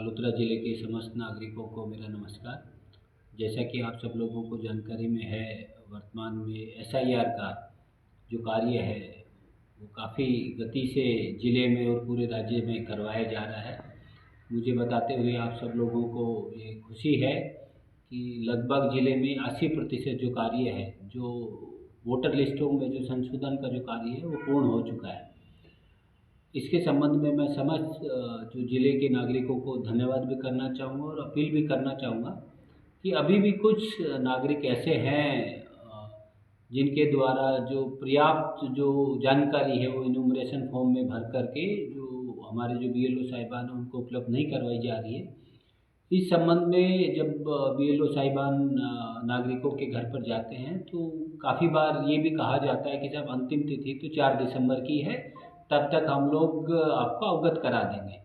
बालोतरा ज़िले के समस्त नागरिकों को मेरा नमस्कार। जैसा कि आप सब लोगों को जानकारी में है, वर्तमान में एसआईआर का जो कार्य है वो काफ़ी गति से ज़िले में और पूरे राज्य में करवाया जा रहा है। मुझे बताते हुए आप सब लोगों को ये खुशी है कि लगभग ज़िले में 80% जो कार्य है, जो वोटर लिस्टों में जो संशोधन का जो कार्य है वो पूर्ण हो चुका है। इसके संबंध में मैं समस्त जो ज़िले के नागरिकों को धन्यवाद भी करना चाहूँगा और अपील भी करना चाहूँगा कि अभी भी कुछ नागरिक ऐसे हैं जिनके द्वारा जो पर्याप्त जो जानकारी है वो इन्यूमरेशन फॉर्म में भर करके जो हमारे जो बीएलओ साहिबान हैं उनको उपलब्ध नहीं करवाई जा रही है। इस संबंध में जब बीएलओ साहिबान नागरिकों के घर पर जाते हैं तो काफ़ी बार ये भी कहा जाता है कि साहब अंतिम तिथि तो 4 दिसंबर की है, तब तक हम लोग आपको अवगत करा देंगे।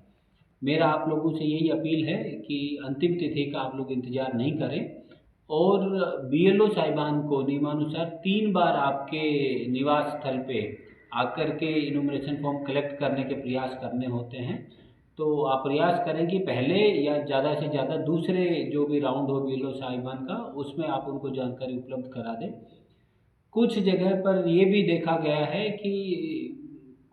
मेरा आप लोगों से यही अपील है कि अंतिम तिथि का आप लोग इंतज़ार नहीं करें और बीएलओ साहिबान को नियमानुसार 3 बार आपके निवास स्थल पे आकर के इन्यूमरेशन फॉर्म कलेक्ट करने के प्रयास करने होते हैं। तो आप प्रयास करें कि पहले या ज़्यादा से ज़्यादा दूसरे जो भी राउंड हो बीएलओ साहिबान का, उसमें आप उनको जानकारी उपलब्ध करा दें। कुछ जगह पर ये भी देखा गया है कि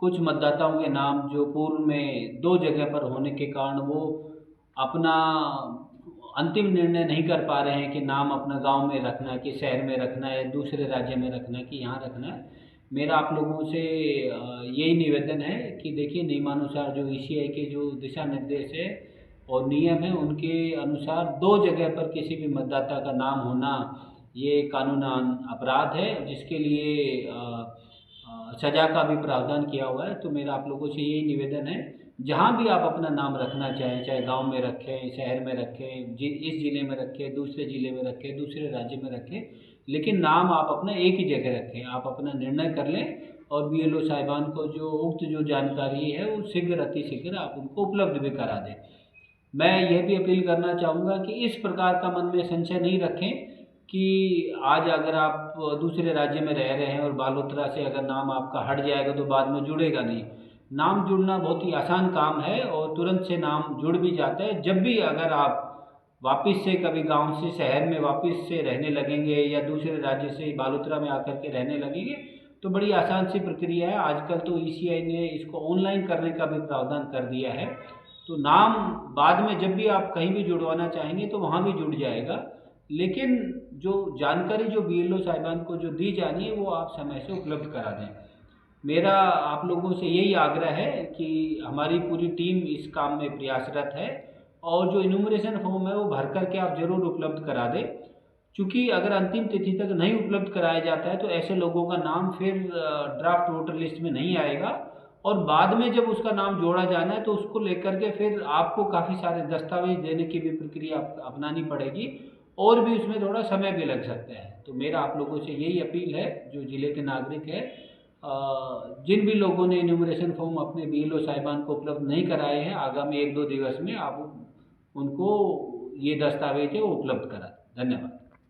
कुछ मतदाताओं के नाम जो पूर्व में 2 जगह पर होने के कारण वो अपना अंतिम निर्णय नहीं कर पा रहे हैं कि नाम अपना गांव में रखना है कि शहर में रखना है, दूसरे राज्य में रखना है कि यहाँ रखना है। मेरा आप लोगों से यही निवेदन है कि देखिए, नियमानुसार जो ईसीआई के जो दिशा निर्देश है और नियम है, उनके अनुसार 2 जगह पर किसी भी मतदाता का नाम होना ये कानूनन अपराध है, जिसके लिए सज़ा का भी प्रावधान किया हुआ है। तो मेरा आप लोगों से यही निवेदन है, जहाँ भी आप अपना नाम रखना चाहें, चाहे गांव में रखें, शहर में रखें, इस ज़िले में रखें, दूसरे ज़िले में रखें, दूसरे राज्य में रखें, लेकिन नाम आप अपना एक ही जगह रखें। आप अपना निर्णय कर लें और बीएलओ साहिबान को जो उक्त जो जानकारी है वो शीघ्र अतिशीघ्र आप उनको उपलब्ध भी करा दें। मैं यह भी अपील करना चाहूँगा कि इस प्रकार का मन में संशय नहीं रखें कि आज अगर आप दूसरे राज्य में रह रहे हैं और बालोतरा से अगर नाम आपका हट जाएगा तो बाद में जुड़ेगा नहीं। नाम जुड़ना बहुत ही आसान काम है और तुरंत से नाम जुड़ भी जाता है। जब भी अगर आप वापस से कभी गांव से शहर में वापस से रहने लगेंगे या दूसरे राज्य से बालोतरा में आकर के रहने लगेंगे तो बड़ी आसान सी प्रक्रिया है। आजकल तो ईसीआई ने इसको ऑनलाइन करने का भी प्रावधान कर दिया है, तो नाम बाद में जब भी आप कहीं भी जुड़वाना चाहेंगे तो वहाँ भी जुड़ जाएगा। लेकिन जो जानकारी जो बीएलओ साहिबान को जो दी जानी है वो आप समय से उपलब्ध करा दें। मेरा आप लोगों से यही आग्रह है कि हमारी पूरी टीम इस काम में प्रयासरत है और जो इन्यूमरेशन फॉर्म है वो भर करके आप ज़रूर उपलब्ध करा दें। चूँकि अगर अंतिम तिथि तक नहीं उपलब्ध कराया जाता है तो ऐसे लोगों का नाम फिर ड्राफ्ट वोटर लिस्ट में नहीं आएगा और बाद में जब उसका नाम जोड़ा जाना है तो उसको लेकर के फिर आपको काफ़ी सारे दस्तावेज देने की भी प्रक्रिया अपनानी पड़ेगी और भी उसमें थोड़ा समय भी लग सकता है। तो मेरा आप लोगों से यही अपील है, जो ज़िले के नागरिक हैं, जिन भी लोगों ने इन्यूमरेशन फॉर्म अपने बीएलओ साहिबान को उपलब्ध नहीं कराए हैं, आगामी 1-2 दिवस में आप उनको ये दस्तावेज है वो उपलब्ध करा दें। धन्यवाद।